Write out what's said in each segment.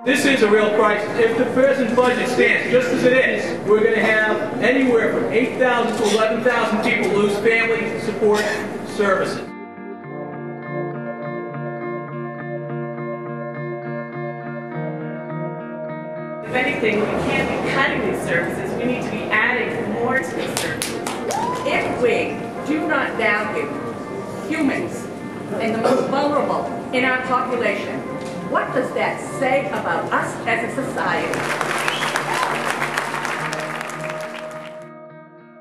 This is a real crisis. If the present budget stands just as it is, we're going to have anywhere from 8,000 to 11,000 people lose family support services. If anything, we can't be cutting these services. We need to be adding more to these services. If we do not value humans and the most vulnerable in our population, what does that say about us as a society?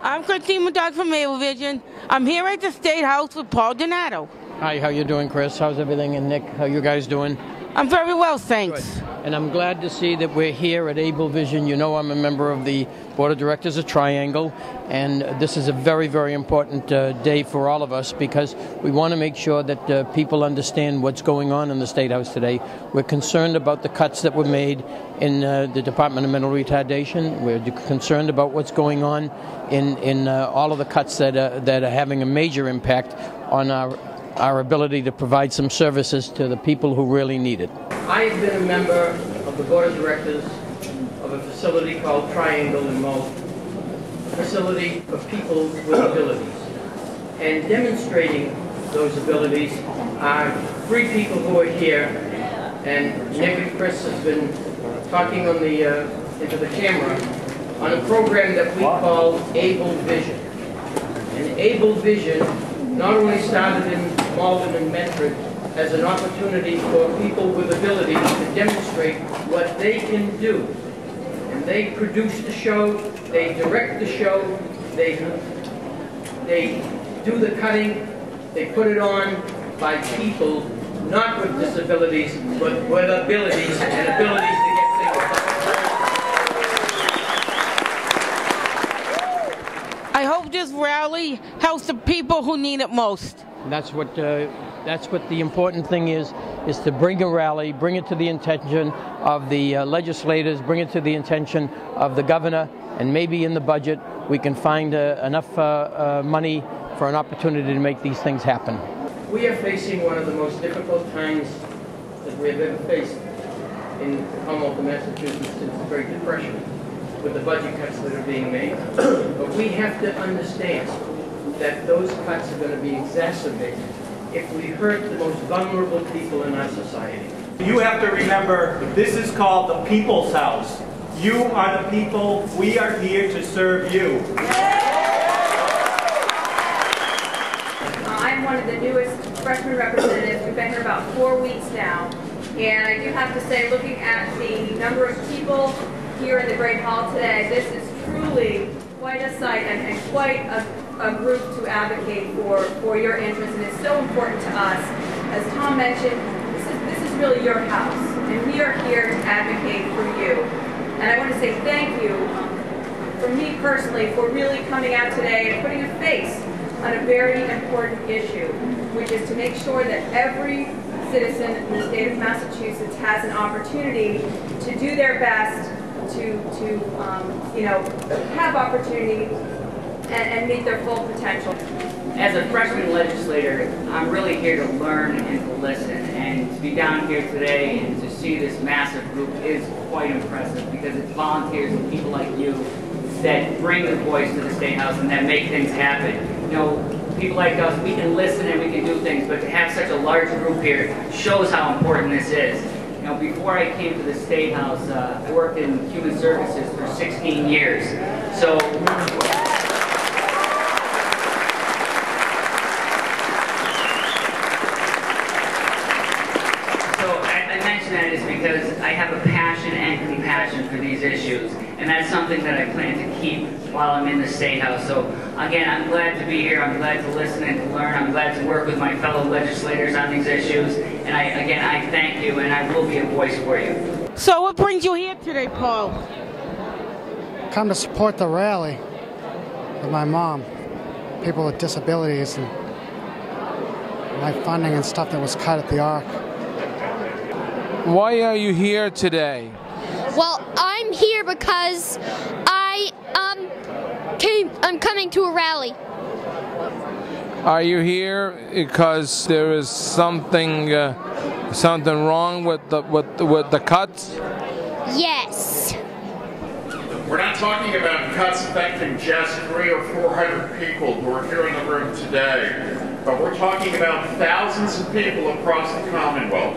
I'm Christine Maddox from Ablevision. I'm here at the Statehouse with Paul Donato. Hi, how you doing, Chris? How's everything? And Nick, how you guys doing? I'm very well, thanks. Good. And I'm glad to see that we're here at Ablevision. You know I'm a member of the Board of Directors of Triangle, and this is a very, very important day for all of us because we want to make sure that people understand what's going on in the State House today. We're concerned about the cuts that were made in the Department of Mental Retardation. We're concerned about what's going on in all of the cuts that are having a major impact on our ability to provide some services to the people who really need it. I have been a member of the Board of Directors of a facility called Triangle in Mo, a facility for people with abilities. And demonstrating those abilities are three people who are here, and Nick and Chris has been talking on into the camera on a program that we call Ablevision. And Ablevision not only started in Malden and Medford as an opportunity for people with abilities to demonstrate what they can do. And they produce the show, they direct the show, they do the cutting, they put it on by people not with disabilities, but with abilities and abilities to get things done. I hope this rally helps the people who need it most. That's what the important thing is to bring a rally, bring it to the attention of the legislators, bring it to the attention of the governor, and maybe in the budget we can find enough money for an opportunity to make these things happen. We are facing one of the most difficult times that we have ever faced in the Commonwealth of Massachusetts since the Great Depression, with the budget cuts that are being made. But we have to understand that those cuts are going to be exacerbated if we hurt the most vulnerable people in our society. You have to remember, this is called the People's House. You are the people. We are here to serve you. I'm one of the newest freshman representatives. We've been here about 4 weeks now. And I do have to say, looking at the number of people here in the Great Hall today, this is truly quite a sight and quite a group to advocate for your interests, and it's so important to us. As Tom mentioned, this is really your house, and we are here to advocate for you. And I want to say thank you, from me personally, for really coming out today and putting a face on a very important issue, which is to make sure that every citizen in the state of Massachusetts has an opportunity to do their best to have opportunity and meet their full potential. As a freshman legislator, I'm really here to learn and to listen, and to be down here today and to see this massive group is quite impressive because it's volunteers and people like you that bring the voice to the State House and that make things happen. You know, people like us, we can listen and we can do things, but to have such a large group here shows how important this is. You know, before I came to the State House, I worked in human services for 16 years. So I mention that is because I have a passion and compassion for these issues, and that's something that I plan to keep while I'm in the State House. So again, I'm glad to be here, I'm glad to listen and to learn, I'm glad to work with my fellow legislators on these issues, and I thank you, and I will be a voice for you. So what brings you here today, Paul? Come to support the rally with my mom, people with disabilities, and my funding and stuff that was cut at the ARC. Why are you here today? Well, I'm here because I'm coming to a rally. Are you here because there is something something wrong with the cuts? Yes. We're not talking about cuts affecting just 300 or 400 people who are here in the room today, but we're talking about thousands of people across the Commonwealth.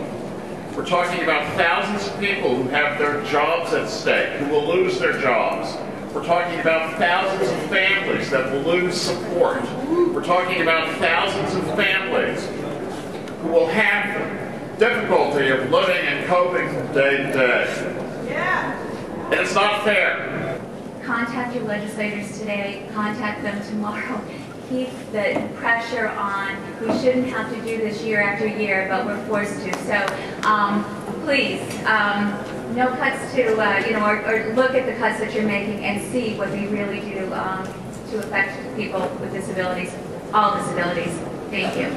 We're talking about thousands of people who have their jobs at stake, who will lose their jobs. We're talking about thousands of families that will lose support. We're talking about thousands of families who will have difficulty of living and coping from day to day. Yeah. And it's not fair. Contact your legislators today, contact them tomorrow. Keep the pressure on. We shouldn't have to do this year after year, but we're forced to. So please, no cuts to, or look at the cuts that you're making and see what they really do to affect people with disabilities, all disabilities. Thank you.